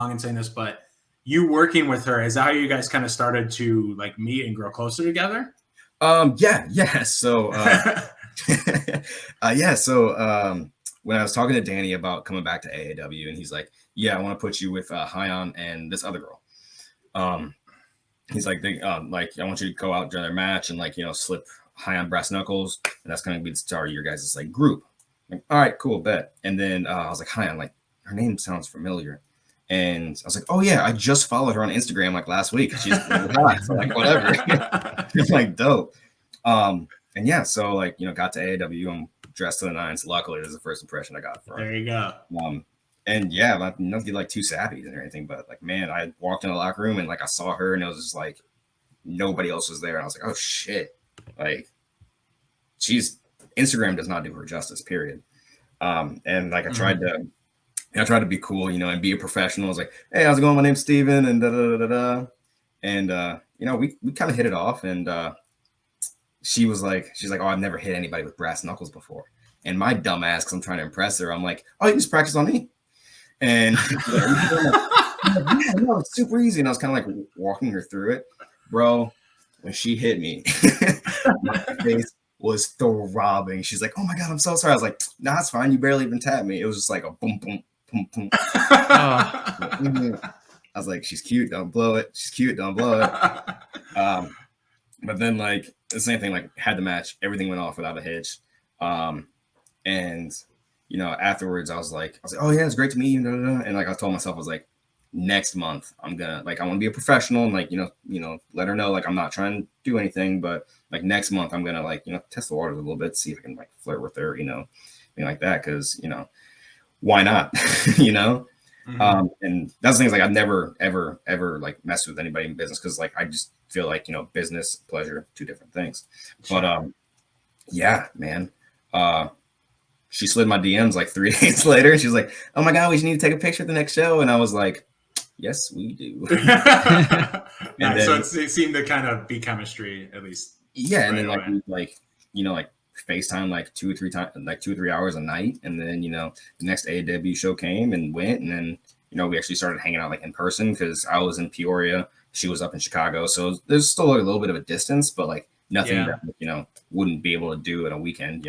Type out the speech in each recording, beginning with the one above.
in saying this, but you working with her, is that how you guys kind of started to like meet and grow closer together? Yeah. So, yeah. So, when I was talking to Danny about coming back to AAW, and he's like, "Yeah, I want to put you with Hyan and this other girl." Um, he's like, like I want you to go out during their match and like slip Hyan brass knuckles, and that's gonna be the start of your guys' like group. Like, all right, cool, bet. And then I was like, Hyan, like her name sounds familiar. And I was like, oh yeah, I just followed her on Instagram like last week. She's really hot, so like whatever. It's like dope. And yeah, so like got to AAW. I'm dressed to the nines. Luckily, it was the first impression I got from her. There you go. And yeah, like not to get like too sappy or anything, but like man, I walked in the locker room and like I saw her and it was just like nobody else was there. And I was like, oh shit, like Instagram does not do her justice, period. And like I tried to be cool, and be a professional. I was like, hey, how's it going? My name's Steven and da da da da. And we kind of hit it off, and she's like, oh, I've never hit anybody with brass knuckles before. And my dumb ass, because I'm trying to impress her, I'm like, oh, you just practice on me. And yeah, no, it's super easy. And I was kind of like walking her through it, bro. When she hit me, my face was throbbing. She's like, oh my God, I'm so sorry. I was like, nah, it's fine. You barely even tapped me. It was just like a boom, boom, boom, boom. I was like, she's cute, don't blow it. She's cute, don't blow it. But then like the same thing, like had the match, everything went off without a hitch. And afterwards I was like, oh yeah, it's great to meet you. And like I told myself, I was like, next month I want to be a professional and like let her know like I'm not trying to do anything, but like next month I'm gonna like test the waters a little bit, see if I can like flirt with her, thing like that, because why not? And that's the thing is like I've never ever like messed with anybody in business, because like I just feel like business, pleasure, two different things. But yeah, man, she slid my DMs like 3 days later. She's like, oh my God, we need to take a picture at the next show. And I was like, yes, we do. Nice. So it seemed to kind of be chemistry, at least. Yeah. And then like FaceTime like 2 or 3 times, like 2 or 3 hours a night. And then, the next AAW show came and went. And then, we actually started hanging out like in person, because I was in Peoria. She was up in Chicago. So there's still like a little bit of a distance, but like nothing that, wouldn't be able to do in a weekend,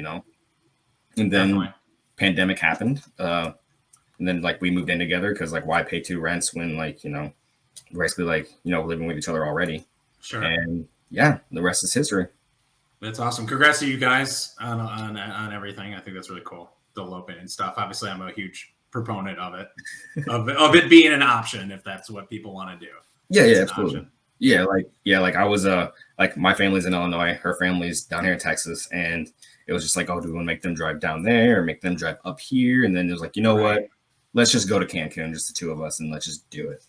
And then pandemic happened. And then like we moved in together, because like why pay 2 rents when like, basically like, living with each other already. Sure. And yeah, the rest is history. That's awesome. Congrats to you guys on everything. I think that's really cool. The eloping and stuff. Obviously, I'm a huge proponent of it, of it being an option if that's what people want to do. Yeah, absolutely. Like I was like my family's in Illinois, her family's down here in Texas, and it was just like, oh, do we want to make them drive down there or make them drive up here? And then it was like, what? Let's just go to Cancun, just the 2 of us, and let's just do it.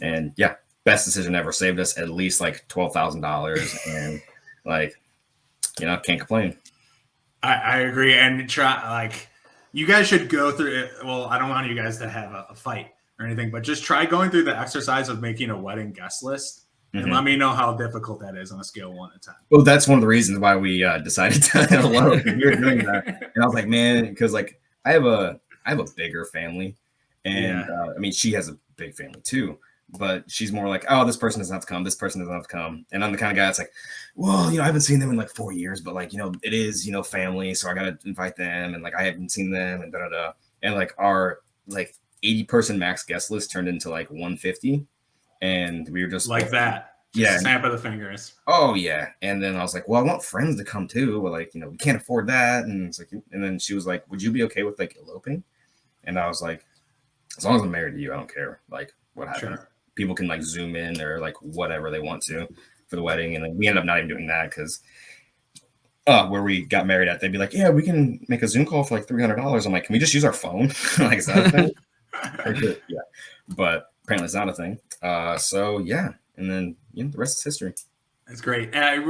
And yeah, best decision ever. Saved us at least like $12,000, and like, can't complain. I agree. And try like you guys should go through it. Well, I don't want you guys to have a fight or anything, but just try going through the exercise of making a wedding guest list. And let me know how difficult that is on a scale of 1 to 10. Well, that's one of the reasons why we decided to elope. We were doing that, and I was like, man, because like I have a bigger family, and I mean she has a big family too, but she's more like, oh, this person doesn't have to come, this person doesn't have to come, and I'm the kind of guy that's like, well, I haven't seen them in like 4 years, but like it is family, so I gotta invite them, and like I haven't seen them, and and like our like 80-person max guest list turned into like 150. And we were just like that. Just snap of the fingers. Oh yeah. And then I was like, well, I want friends to come too. But like, we can't afford that. And it's like, and then she was like, would you be okay with like eloping? And I was like, as long as I'm married to you, I don't care. Like what happens. Sure. People can like zoom in or like whatever they want to for the wedding. And then we ended up not even doing that, because where we got married at, they'd be like, yeah, we can make a Zoom call for like $300. I'm like, can we just use our phone? Like, is that a thing? Yeah. But apparently it's not a thing. So yeah, and then the rest is history. That's great. And